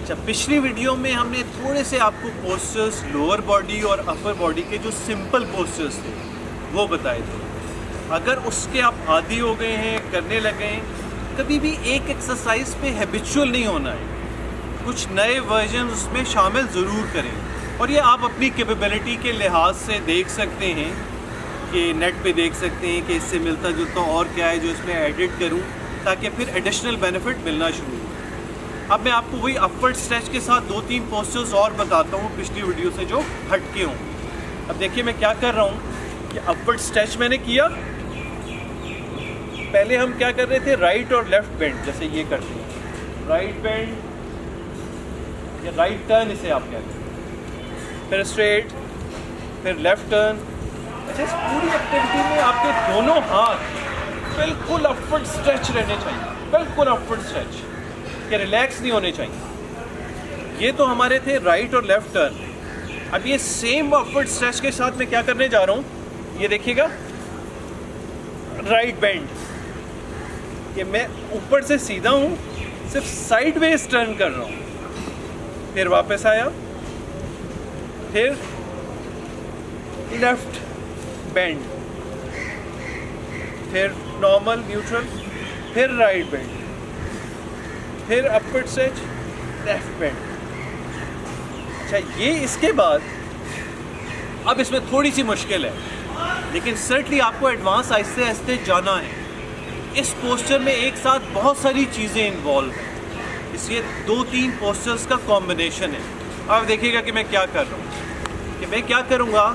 अच्छा, पिछली वीडियो में हमने थोड़े से आपको पोस्चर्स लोअर बॉडी और अपर बॉडी के जो सिंपल पोस्चर्स थे वो बताए थे। अगर उसके आप आदी हो गए हैं, करने लगे हैं, कभी भी एक एक्सरसाइज पे हैबिचुअल नहीं होना है, कुछ नए वर्जन उसमें शामिल ज़रूर करें। और ये आप अपनी कैपेबिलिटी के लिहाज से देख सकते हैं कि नेट पे देख सकते हैं कि इससे मिलता जुलता और क्या है जो इसमें एडिट करूं, ताकि फिर एडिशनल बेनिफिट मिलना शुरू हो। अब मैं आपको वही अपवर्ड स्ट्रेच के साथ 2-3 पोस्चर्स और बताता हूँ पिछली वीडियो से जो हटके हों। अब देखिए मैं क्या कर रहा हूँ कि अपवर्ड स्ट्रेच मैंने किया। पहले हम क्या कर रहे थे, राइट और लेफ्ट बेंड, जैसे ये करते हैं, राइट बेंड या राइट टर्न इसे आप कहते हैं, फिर स्ट्रेट, फिर लेफ्ट टर्न। अच्छा, इस पूरी एक्टिविटी में आपके दोनों हाथ बिल्कुल अपवर्ड स्ट्रेच रहने चाहिए, बिल्कुल अपवर्ड स्ट्रेच के रिलैक्स नहीं होने चाहिए। ये तो हमारे थे राइट और लेफ्ट टर्न। अब ये सेम अपवर्ड स्ट्रेच के साथ मैं क्या करने जा रहा हूँ, ये देखिएगा, राइट बेंड, कि मैं ऊपर से सीधा हूँ, सिर्फ साइडवेज टर्न कर रहा हूँ, फिर वापस आया, फिर लेफ्ट बेंड, फिर नॉर्मल न्यूट्रल, फिर राइट बेंड, फिर अपवर्ड स्ट्रेच, लेफ्ट बेंड। अच्छा, ये इसके बाद अब इसमें थोड़ी सी मुश्किल है, लेकिन सर्टली आपको एडवांस आहिस्ते आहिस्ते जाना है। इस पोस्चर में एक साथ बहुत सारी चीज़ें इन्वॉल्व हैं, इसलिए 2-3 पोस्चर्स का कॉम्बिनेशन है। अब देखिएगा कि मैं क्या कर रहा हूँ, कि मैं क्या करूँगा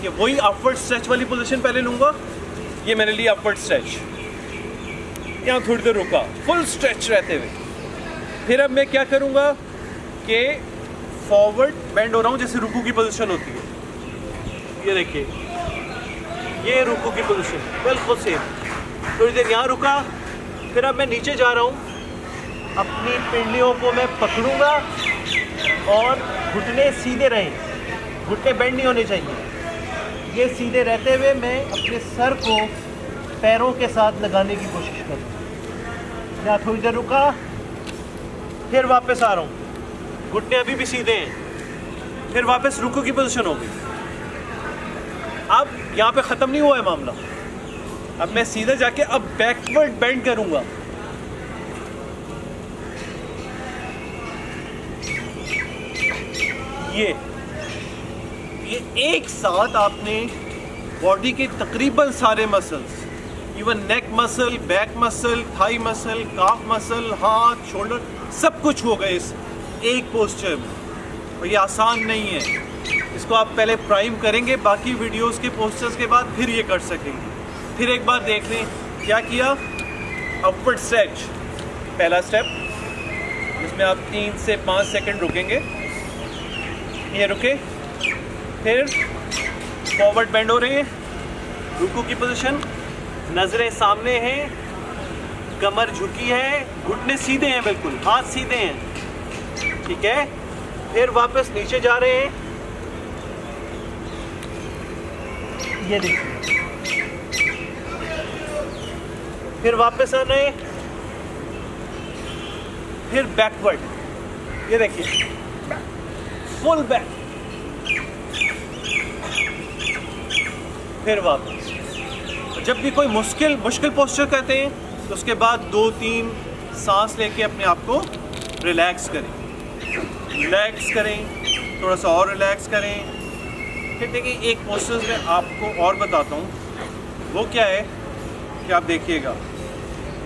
कि वही अपवर्ड स्ट्रेच वाली पोजीशन पहले लूँगा। ये मैंने लिया अपवर्ड स्ट्रेच, यहाँ थोड़ी देर रुका, फुल स्ट्रेच रहते हुए। फिर अब मैं क्या करूँगा कि फॉरवर्ड बेंड हो रहा हूँ, जैसे रुकू की पोजीशन होती है, ये देखिए, ये रुकू की पोजीशन बिल्कुल सेम। थोड़ी देर यहाँ रुका, फिर अब मैं नीचे जा रहा हूँ, अपनी पिंडलियों को मैं पकड़ूंगा और घुटने सीधे रहें, घुटने बेंड नहीं होने चाहिए। ये सीधे रहते हुए मैं अपने सर को पैरों के साथ लगाने की कोशिश करूँ। यहाँ थोड़ी देर रुका, फिर वापस आ रहा हूँ, घुटने अभी भी सीधे हैं, फिर वापस रुकू की पोजीशन हो गई। अब यहाँ पे ख़त्म नहीं हुआ है मामला, अब मैं सीधा जाके अब बैकवर्ड बेंड करूँगा। ये एक साथ आपने बॉडी के तकरीबन सारे muscles, even neck muscle, back muscle, thigh muscle, calf muscle, हाथ, शोल्डर, सब कुछ हो गए इस एक पोस्चर में। और ये आसान नहीं है, इसको आप पहले प्राइम करेंगे, बाकी वीडियोस के पोस्चर्स के बाद फिर ये कर सकेंगे। फिर एक बार देख लें क्या किया। अपवर्ड स्ट्रेच पहला स्टेप, जिसमें आप 3 से 5 सेकंड रुकेंगे, ये रुके, फिर फॉरवर्ड बेंड हो रहे हैं, रुकू की पोजीशन, नज़रें सामने हैं, कमर झुकी है, घुटने सीधे हैं, बिल्कुल हाथ सीधे हैं, ठीक है। फिर वापस नीचे जा रहे हैं, ये देखिए, फिर वापस आ रहे हैं, फिर बैकवर्ड, ये देखिए, फुल बैक, फिर वापस। जब भी कोई मुश्किल पोस्चर करते हैं तो उसके बाद 2-3 सांस लेके अपने आप को रिलैक्स करें, थोड़ा सा और रिलैक्स करें। फिर देखिए एक पोस्चर में आपको और बताता हूँ, वो क्या है कि आप देखिएगा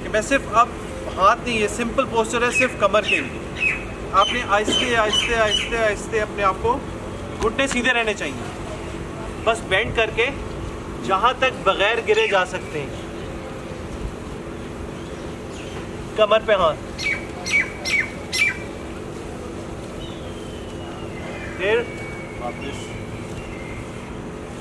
कि मैं सिर्फ अब हाथ नहीं, ये सिंपल पोस्चर है सिर्फ कमर के लिए। आपने आहिस्ते आहिस्ते आहिस्ते आहिस्ते अपने आप को, घुटने सीधे रहने चाहिए, बस बेंड करके जहाँ तक बगैर गिरे जा सकते हैं, कमर पे हाथ, फिर वापस।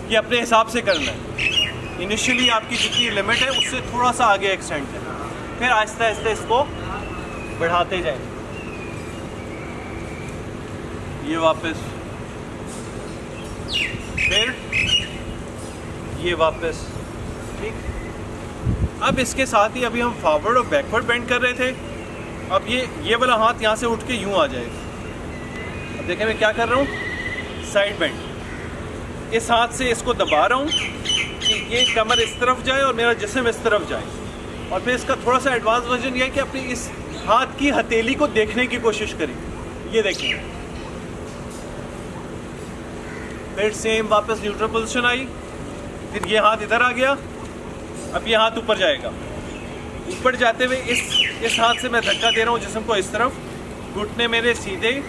ये अपने हिसाब से करना है, इनिशियली आपकी जितनी लिमिट है उससे थोड़ा सा आगे एक्सटेंड करें, फिर आहिस्ते आहिस्ते इसको बढ़ाते जाएं। ये वापस, फिर ये वापस, ठीक। अब इसके साथ ही अभी हम फॉरवर्ड और बैकवर्ड बेंड कर रहे थे, अब ये वाला हाथ यहाँ से उठ के यूँ आ जाएगा, देखें मैं क्या कर रहा हूँ, साइड बेंड। इस हाथ से इसको दबा रहा हूँ कि ये कमर इस तरफ जाए और मेरा जिस्म इस तरफ जाए। और फिर इसका थोड़ा सा एडवांस वर्जन ये है कि अपनी इस हाथ की हथेली को देखने की कोशिश करें। ये देखें, फिर सेम वापस न्यूट्रल पोजीशन आई, फिर ये हाथ इधर आ गया, अब ये हाथ ऊपर जाएगा। ऊपर जाते हुए इस हाथ से मैं धक्का दे रहा हूँ जिस्म को इस तरफ, घुटने मेरे सीधे,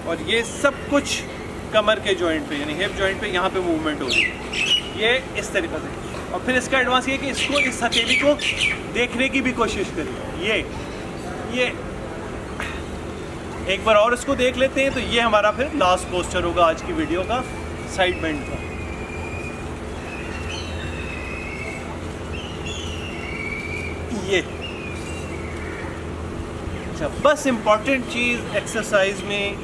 और ये सब कुछ कमर के जॉइंट पे यानी हिप जॉइंट पे यहाँ पे मूवमेंट हो रही है, ये इस तरीके से। और फिर इसका एडवांस ये कि इसको इस हथेली को देखने की भी कोशिश करिए। ये एक बार और इसको देख लेते हैं। तो ये हमारा फिर लास्ट पोस्चर होगा आज की वीडियो का, साइड बेंड का। ये अच्छा, बस इम्पॉर्टेंट चीज़ एक्सरसाइज में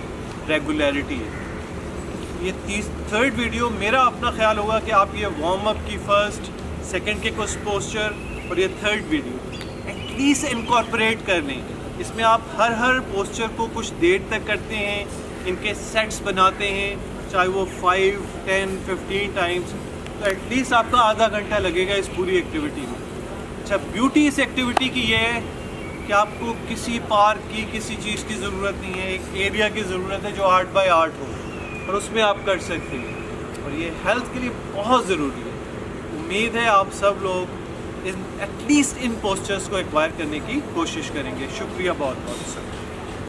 रेगुलरिटी है। ये थर्ड वीडियो मेरा अपना ख्याल होगा कि आप ये वार्म अप की फर्स्ट सेकंड के कुछ पोस्चर और ये थर्ड वीडियो एटलीस्ट इनकॉर्पोरेट कर लें। इसमें आप हर पोस्चर को कुछ देर तक करते हैं, इनके सेट्स बनाते हैं, चाहे वो 5, 10, 15 टाइम्स, तो एटलीस्ट आपका आधा घंटा लगेगा इस पूरी एक्टिविटी में। अच्छा, ब्यूटी इस एक्टिविटी की ये है कि आपको किसी पार्क की किसी चीज़ की ज़रूरत नहीं है, एक एरिया की ज़रूरत है जो 8 बाय 8 हो और उसमें आप कर सकते हैं। और ये हेल्थ के लिए बहुत ज़रूरी है। उम्मीद है आप सब लोग एटलीस्ट इन पोस्चर्स को एक्वायर करने की कोशिश करेंगे। शुक्रिया बहुत बहुत सर।